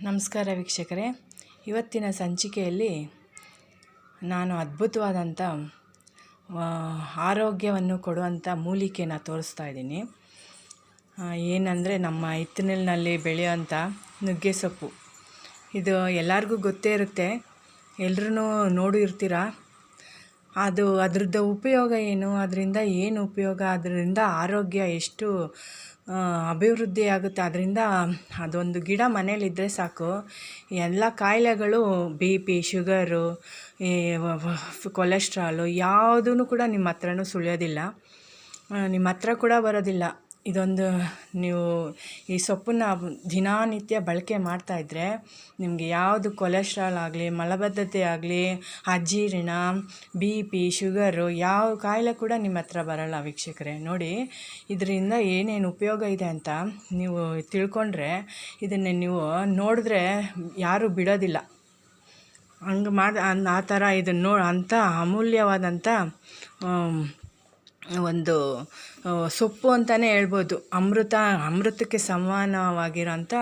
ನಮಸ್ಕಾರ ವೀಕ್ಷಕರೇ, ಇವತ್ತಿನ ಸಂಚಿಕೆಯಲ್ಲಿ ನಾನು ಅದ್ಭುತವಾದಂಥ ಆರೋಗ್ಯವನ್ನು ಕೊಡುವಂಥ ಮೂಲಿಕೆನ ತೋರಿಸ್ತಾ ಇದ್ದೀನಿ. ಏನಂದರೆ ನಮ್ಮ ಹಿತ್ತಲಿನಲ್ಲಿ ಬೆಳೆಯುವಂಥ ನುಗ್ಗೆ ಸೊಪ್ಪು. ಇದು ಎಲ್ಲರಿಗೂ ಗೊತ್ತೇ ಇರುತ್ತೆ, ಎಲ್ಲರೂ ನೋಡಿರ್ತೀರ. ಅದರದ್ದು ಉಪಯೋಗ ಏನು, ಅದರಿಂದ ಏನು ಉಪಯೋಗ, ಅದರಿಂದ ಆರೋಗ್ಯ ಎಷ್ಟು ಅಭಿವೃದ್ಧಿ ಆಗುತ್ತೆ. ಅದರಿಂದ ಅದೊಂದು ಗಿಡ ಮನೇಲಿದ್ದರೆ ಸಾಕು, ಎಲ್ಲ ಕಾಯಿಲೆಗಳು BP, ಶುಗರು, ಕೊಲೆಸ್ಟ್ರಾಲು ಯಾವುದೂ ಕೂಡ ನಿಮ್ಮ ಹತ್ರನೂ ಸುಳಿಯೋದಿಲ್ಲ, ನಿಮ್ಮ ಹತ್ರ ಕೂಡ ಬರೋದಿಲ್ಲ. ಇದೊಂದು ನೀವು ಈ ಸೊಪ್ಪನ್ನು ದಿನನಿತ್ಯ ಬಳಕೆ ಮಾಡ್ತಾಯಿದ್ರೆ ನಿಮಗೆ ಯಾವುದು ಕೊಲೆಸ್ಟ್ರಾಲ್ ಆಗಲಿ, ಮಲಬದ್ಧತೆ ಆಗಲಿ, ಅಜೀರ್ಣ, BP, ಶುಗರು ಯಾವ ಕಾಯಿಲೆ ಕೂಡ ನಿಮ್ಮ ಹತ್ರ ಬರೋಲ್ಲ ವೀಕ್ಷಕರೇ. ನೋಡಿ, ಇದರಿಂದ ಏನೇನು ಉಪಯೋಗ ಇದೆ ಅಂತ ನೀವು ತಿಳ್ಕೊಂಡ್ರೆ ಇದನ್ನೇ ನೀವು ನೋಡಿದ್ರೆ ಯಾರೂ ಬಿಡೋದಿಲ್ಲ. ಹಂಗೆ ಆ ಥರ ಇದನ್ನು ಅಂಥ ಅಮೂಲ್ಯವಾದಂಥ ಒಂದು ಸೊಪ್ಪು ಅಂತಲೇ ಹೇಳ್ಬೋದು. ಅಮೃತಕ್ಕೆ ಸಮಾನವಾಗಿರೋಂಥ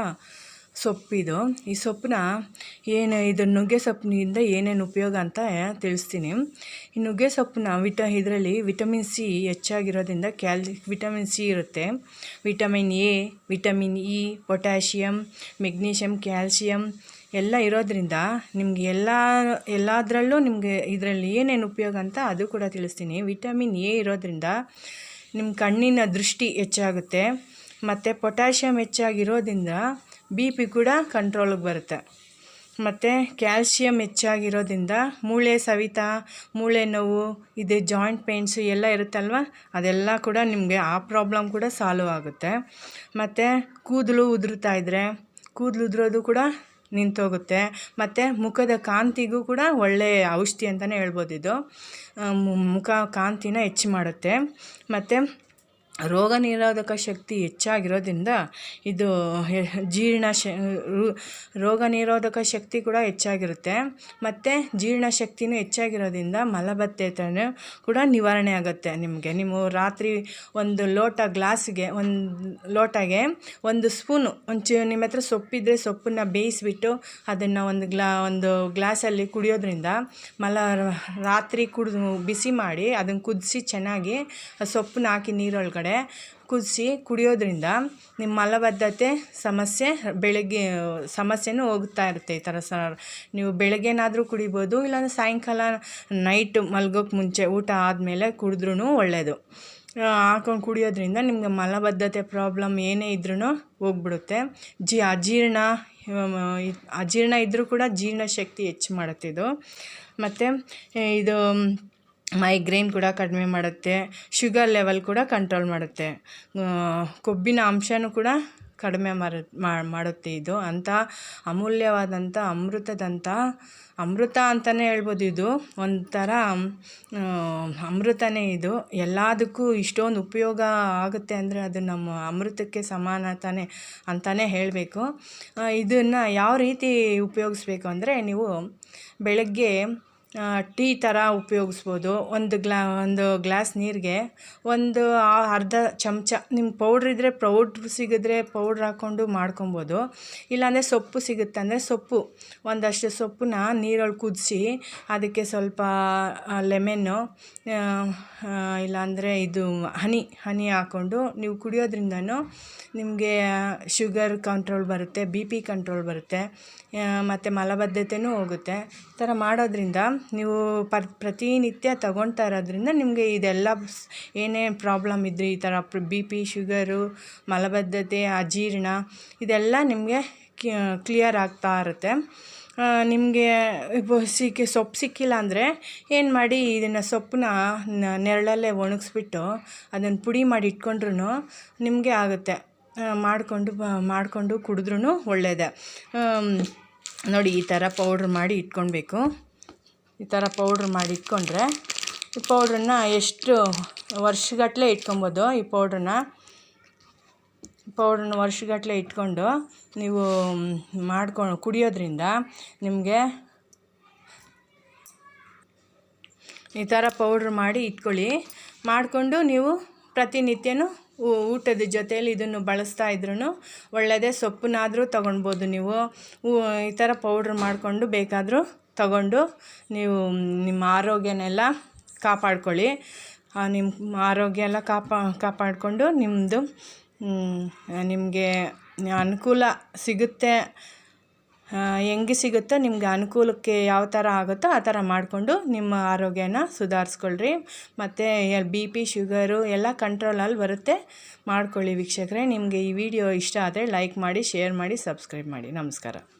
ಸೊಪ್ಪಿದು. ಈ ಸೊಪ್ಪನ್ನ ಇದು ನುಗ್ಗೆ ಸೊಪ್ಪಿನಿಂದ ಏನೇನು ಉಪಯೋಗ ಅಂತ ತಿಳಿಸ್ತೀನಿ. ಈ ನುಗ್ಗೆ ಸೊಪ್ಪನ್ನ ಇದರಲ್ಲಿ ವಿಟಮಿನ್ C ಹೆಚ್ಚಾಗಿರೋದ್ರಿಂದ ವಿಟಮಿನ್ C ಇರುತ್ತೆ, vitamin A, vitamin E, potassium, magnesium, calcium ಎಲ್ಲ ಇರೋದ್ರಿಂದ ನಿಮಗೆ ಎಲ್ಲದರಲ್ಲೂ ನಿಮಗೆ ಇದರಲ್ಲಿ ಏನೇನು ಉಪಯೋಗ ಅಂತ ಅದು ಕೂಡ ತಿಳಿಸ್ತೀನಿ. ವಿಟಮಿನ್ A ಇರೋದ್ರಿಂದ ನಿಮ್ಮ ಕಣ್ಣಿನ ದೃಷ್ಟಿ ಹೆಚ್ಚಾಗುತ್ತೆ, ಮತ್ತು ಪೊಟ್ಯಾಷಿಯಮ್ ಹೆಚ್ಚಾಗಿರೋದ್ರಿಂದ BP ಕೂಡ ಕಂಟ್ರೋಲಿಗೆ ಬರುತ್ತೆ, ಮತ್ತು ಕ್ಯಾಲ್ಶಿಯಮ್ ಹೆಚ್ಚಾಗಿರೋದ್ರಿಂದ ಮೂಳೆ ಸವಿತ, ಮೂಳೆ ನೋವು, ಇದು ಜಾಯಿಂಟ್ ಪೇನ್ಸು ಎಲ್ಲ ಇರುತ್ತಲ್ವ, ಅದೆಲ್ಲ ಕೂಡ ನಿಮಗೆ ಆ ಪ್ರಾಬ್ಲಮ್ ಕೂಡ ಸಾಲ್ವ್ ಆಗುತ್ತೆ. ಮತ್ತು ಕೂದಲು ಉದುರೋದು ಕೂಡ ನಿಂತೋಗುತ್ತೆ, ಮತ್ತು ಮುಖದ ಕಾಂತಿಗೂ ಕೂಡ ಒಳ್ಳೆಯ ಔಷಧಿ ಅಂತಲೇ ಹೇಳ್ಬೋದು. ಇದು ಮುಖ ಕಾಂತಿನ ಹೆಚ್ಚು ಮಾಡುತ್ತೆ, ಮತ್ತು ರೋಗ ನಿರೋಧಕ ಶಕ್ತಿ ಹೆಚ್ಚಾಗಿರೋದ್ರಿಂದ ಇದು ರೋಗ ನಿರೋಧಕ ಶಕ್ತಿ ಕೂಡ ಹೆಚ್ಚಾಗಿರುತ್ತೆ, ಮತ್ತು ಜೀರ್ಣಶಕ್ತಿನೂ ಹೆಚ್ಚಾಗಿರೋದ್ರಿಂದ ಮಲಬದ್ಧತೆಯೂ ಕೂಡ ನಿವಾರಣೆ ಆಗುತ್ತೆ. ನೀವು ರಾತ್ರಿ ಒಂದು ಲೋಟಗೆ ಒಂದು ಸ್ಪೂನು ನಿಮ್ಮ ಹತ್ರ ಸೊಪ್ಪಿದ್ರೆ ಸೊಪ್ಪನ್ನು ಬೇಯಿಸಿಬಿಟ್ಟು ಅದನ್ನು ಒಂದು ಗ್ಲಾಸಲ್ಲಿ ಕುಡಿಯೋದ್ರಿಂದ ರಾತ್ರಿ ಬಿಸಿ ಮಾಡಿ ಅದನ್ನು ಕುದಿಸಿ ಚೆನ್ನಾಗಿ ಸೊಪ್ಪನ್ನ ಹಾಕಿ ನೀರೊಳಗಡೆ ಕುದಿಸಿ ಕುಡಿಯೋದ್ರಿಂದ ನಿಮ್ಮ ಮಲಬದ್ಧತೆ ಸಮಸ್ಯೆನೂ ಹೋಗ್ತಾ ಇರುತ್ತೆ. ಈ ಥರ ನೀವು ಬೆಳಗ್ಗೆನಾದರೂ ಕುಡಿಬೋದು, ಇಲ್ಲಾಂದರೆ ಸಾಯಂಕಾಲ ನೈಟ್ ಮಲ್ಗೋಕ್ಕೆ ಮುಂಚೆ ಊಟ ಆದಮೇಲೆ ಕುಡಿದ್ರೂ ಒಳ್ಳೆಯದು. ಹಾಕೊಂಡು ಕುಡಿಯೋದ್ರಿಂದ ನಿಮಗೆ ಮಲಬದ್ಧತೆ ಪ್ರಾಬ್ಲಮ್ ಏನೇ ಇದ್ರೂ ಹೋಗ್ಬಿಡುತ್ತೆ. ಅಜೀರ್ಣ ಇದ್ದರೂ ಕೂಡ ಜೀರ್ಣಶಕ್ತಿ ಹೆಚ್ಚು ಮಾಡುತ್ತೆ ಇದು. ಮತ್ತು ಇದು ಮೈಗ್ರೇನ್ ಕೂಡ ಕಡಿಮೆ ಮಾಡುತ್ತೆ, ಶುಗರ್ ಲೆವೆಲ್ ಕೂಡ ಕಂಟ್ರೋಲ್ ಮಾಡುತ್ತೆ, ಕೊಬ್ಬಿನ ಅಂಶನೂ ಕೂಡ ಕಡಿಮೆ ಮಾಡುತ್ತೆ. ಇದು ಅಂಥ ಅಮೂಲ್ಯವಾದಂಥ ಅಮೃತ ಅಂತಲೇ ಹೇಳ್ಬೋದು. ಇದು ಒಂಥರ ಅಮೃತನೇ. ಇದು ಎಲ್ಲದಕ್ಕೂ ಇಷ್ಟೊಂದು ಉಪಯೋಗ ಆಗುತ್ತೆ ಅಂದರೆ ಅದು ನಮ್ಮ ಅಮೃತಕ್ಕೆ ಸಮಾನತಾನೆ ಅಂತಲೇ ಹೇಳಬೇಕು. ಇದನ್ನು ಯಾವ ರೀತಿ ಉಪಯೋಗಿಸ್ಬೇಕು ಅಂದರೆ, ನೀವು ಬೆಳಗ್ಗೆ ಟೀ ಥರ ಉಪಯೋಗಿಸ್ಬೋದು. ಒಂದು ಗ್ಲಾಸ್ ನೀರಿಗೆ ಒಂದು ಅರ್ಧ ಚಮಚ, ನಿಮ್ಮ ಪೌಡ್ರ್ ಇದ್ದರೆ ಪೌಡ್ರ್ ಸಿಗಿದ್ರೆ ಪೌಡ್ರ್ ಹಾಕ್ಕೊಂಡು ಮಾಡ್ಕೊಬೋದು, ಇಲ್ಲಾಂದರೆ ಸೊಪ್ಪು ಸಿಗುತ್ತೆ ಅಂದರೆ ಒಂದಷ್ಟು ಸೊಪ್ಪನ್ನ ನೀರೊಳಗೆ ಕುದಿಸಿ ಅದಕ್ಕೆ ಸ್ವಲ್ಪ ಲೆಮೆನ್ನು ಇಲ್ಲಾಂದರೆ ಇದು ಹನಿ ಹಾಕ್ಕೊಂಡು ನೀವು ಕುಡಿಯೋದ್ರಿಂದನೂ ನಿಮಗೆ ಶುಗರ್ ಕಂಟ್ರೋಲ್ ಬರುತ್ತೆ, BP ಕಂಟ್ರೋಲ್ ಬರುತ್ತೆ, ಮತ್ತು ಮಲಬದ್ಧತೆಯೂ ಹೋಗುತ್ತೆ. ಈ ಥರ ಮಾಡೋದ್ರಿಂದ ನೀವು ಪ್ರತಿನಿತ್ಯ ತಗೊಳ್ತಾ ಇರೋದ್ರಿಂದ ನಿಮಗೆ ಇದೆಲ್ಲ ಏನೇ ಪ್ರಾಬ್ಲಮ್ ಇದ್ದರೆ ಈ ಥರ BP, ಶುಗರು, ಮಲಬದ್ಧತೆ, ಅಜೀರ್ಣ ಇದೆಲ್ಲ ನಿಮಗೆ ಕ್ಲಿಯರ್ ಆಗ್ತಾ ಇರುತ್ತೆ. ನಿಮಗೆ ಸೊಪ್ಪು ಸಿಕ್ಕಿಲ್ಲ ಅಂದರೆ ಏನು ಮಾಡಿ, ಇದನ್ನು ಸೊಪ್ಪನ್ನ ನೆರಳಲ್ಲೇ ಒಣಗಿಸ್ಬಿಟ್ಟು ಅದನ್ನು ಪುಡಿ ಮಾಡಿ ಇಟ್ಕೊಂಡ್ರೂ ನಿಮಗೆ ಆಗುತ್ತೆ. ಮಾಡಿಕೊಂಡು ಕುಡಿದ್ರೂ ಒಳ್ಳೆಯದೇ. ನೋಡಿ, ಈ ಥರ ಪೌಡ್ರ್ ಮಾಡಿ ಇಟ್ಕೊಳ್ಬೇಕು. ಈ ಥರ ಪೌಡ್ರ್ ಮಾಡಿ ಇಟ್ಕೊಂಡ್ರೆ ಈ ಪೌಡ್ರನ್ನ ಎಷ್ಟು ವರ್ಷಗಟ್ಟಲೆ ಇಟ್ಕೊಬೋದು. ಈ ಪೌಡ್ರನ್ನ ವರ್ಷಗಟ್ಟಲೆ ಇಟ್ಕೊಂಡು ನೀವು ಕುಡಿಯೋದ್ರಿಂದ ನಿಮಗೆ ಈ ಥರ ಪೌಡ್ರ್ ಮಾಡಿ ಇಟ್ಕೊಳ್ಳಿ. ಮಾಡಿಕೊಂಡು ನೀವು ಪ್ರತಿನಿತ್ಯನೂ ಊಟದ ಜೊತೆಯಲ್ಲಿ ಇದನ್ನು ಬಳಸ್ತಾ ಇದ್ರೂ ಒಳ್ಳೆಯದೇ. ಸೊಪ್ಪನ್ನಾದರೂ ತೊಗೊಳ್ಬೋದು ನೀವು. ಈ ಥರ ಪೌಡ್ರ್ ಮಾಡಿಕೊಂಡು ಬೇಕಾದರೂ ತಗೊಂಡು ನೀವು ನಿಮ್ಮ ಆರೋಗ್ಯನೆಲ್ಲ ಕಾಪಾಡ್ಕೊಳ್ಳಿ. ನಿಮ್ಮ ಆರೋಗ್ಯ ಎಲ್ಲ ಕಾಪಾಡಿಕೊಂಡು ನಿಮಗೆ ಅನುಕೂಲ ಸಿಗುತ್ತೆ. ಹೆಂಗೆ ಸಿಗುತ್ತೋ ನಿಮಗೆ ಅನುಕೂಲಕ್ಕೆ ಯಾವ ಥರ ಆಗುತ್ತೋ ಆ ಥರ ಮಾಡಿಕೊಂಡು ನಿಮ್ಮ ಆರೋಗ್ಯನ ಸುಧಾರಿಸ್ಕೊಳ್ರಿ. ಮತ್ತು BP ಶುಗರು ಎಲ್ಲ ಕಂಟ್ರೋಲಲ್ಲಿ ಬರುತ್ತೆ. ಮಾಡ್ಕೊಳ್ಳಿ ವೀಕ್ಷಕರೇ. ನಿಮಗೆ ಈ ವಿಡಿಯೋ ಇಷ್ಟ ಆದರೆ ಲೈಕ್ ಮಾಡಿ, ಶೇರ್ ಮಾಡಿ, ಸಬ್ಸ್ಕ್ರೈಬ್ ಮಾಡಿ. ನಮಸ್ಕಾರ.